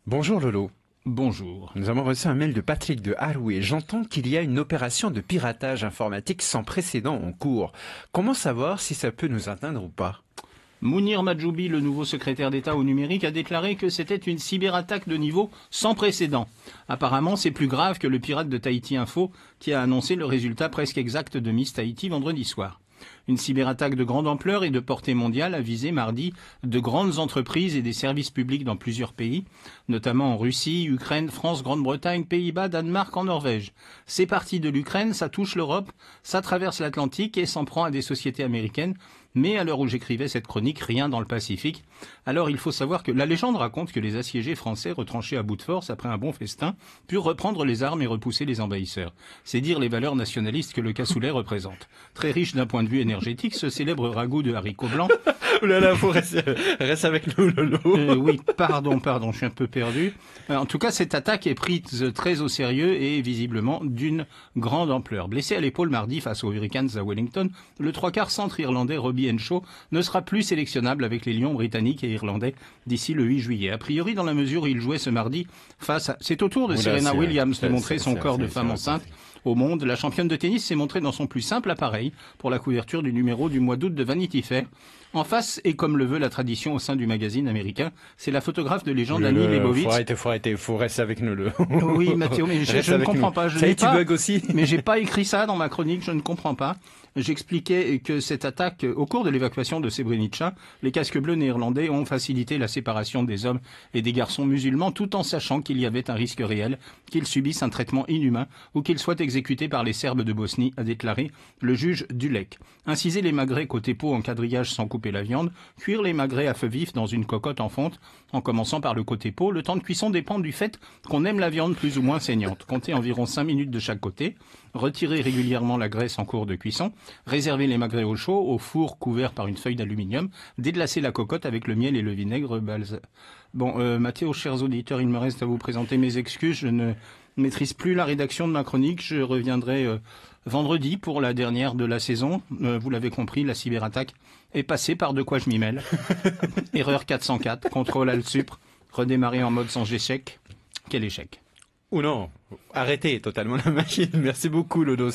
Bonjour Lolo. Bonjour. Nous avons reçu un mail de Patrick de Haroué. J'entends qu'il y a une opération de piratage informatique sans précédent en cours. Comment savoir si ça peut nous atteindre ou pas? Mounir Majoubi, le nouveau secrétaire d'État au numérique, a déclaré que c'était une cyberattaque de niveau sans précédent. Apparemment, c'est plus grave que le pirate de Tahiti Info qui a annoncé le résultat presque exact de Miss Tahiti vendredi soir. Une cyberattaque de grande ampleur et de portée mondiale a visé mardi de grandes entreprises et des services publics dans plusieurs pays, notamment en Russie, Ukraine, France, Grande-Bretagne, Pays-Bas, Danemark, en Norvège. C'est parti de l'Ukraine, ça touche l'Europe, ça traverse l'Atlantique et s'en prend à des sociétés américaines. Mais à l'heure où j'écrivais cette chronique, rien dans le Pacifique. Alors il faut savoir que la légende raconte que les assiégés français, retranchés à bout de force après un bon festin, purent reprendre les armes et repousser les envahisseurs. C'est dire les valeurs nationalistes que le cassoulet représente. Très riche d'un point de vue énergétique, ce célèbre ragoût de haricots blancs... Oh là là, faut reste avec nous Lolo. Oui, pardon, je suis un peu perdu. En tout cas, cette attaque est prise très au sérieux et visiblement d'une grande ampleur. Blessé à l'épaule mardi face aux Hurricanes à Wellington, le trois quarts centre irlandais Robbie Henshaw ne sera plus sélectionnable avec les Lions britanniques et irlandais d'ici le 8 juillet. A priori, dans la mesure où il jouait ce mardi face à... C'est au tour de Serena Williams de montrer son corps de femme enceinte au monde. La championne de tennis s'est montrée dans son plus simple appareil pour la couverture du numéro du mois d'août de Vanity Fair. En face, et comme le veut la tradition au sein du magazine américain, c'est la photographe de légende Annie Leibovitz. Faut rester avec nous le. Oui, Mathéo, mais je ne comprends pas. Ça y est, tu bugs aussi. Mais j'ai pas écrit ça dans ma chronique, je ne comprends pas. J'expliquais que cette attaque, au cours de l'évacuation de Srebrenica, les casques bleus néerlandais ont facilité la séparation des hommes et des garçons musulmans tout en sachant qu'il y avait un risque réel qu'ils subissent un traitement inhumain ou qu'ils soient exécutés par les Serbes de Bosnie, a déclaré le juge Dulek. Inciser les magrets côté peau en quadrillage sans couper la viande, cuire les magrets à feu vif dans une cocotte en fonte, en commençant par le côté peau. Le temps de cuisson dépend du fait qu'on aime la viande plus ou moins saignante. Comptez environ 5 minutes de chaque côté. Retirez régulièrement la graisse en cours de cuisson. Réservez les magrets au chaud, au four couvert par une feuille d'aluminium. Déglacez la cocotte avec le miel et le vinaigre balsamique. Bon, Mathéo, chers auditeurs, il me reste à vous présenter mes excuses. Je ne maîtrise plus la rédaction de ma chronique. Je reviendrai vendredi pour la dernière de la saison. Vous l'avez compris, la cyberattaque est passée par de quoi je m'y mêle. Erreur 404, contrôle alt supr, redémarrer en mode sans échec. Quel échec. Ou non, arrêtez totalement la machine. Merci beaucoup Lolo.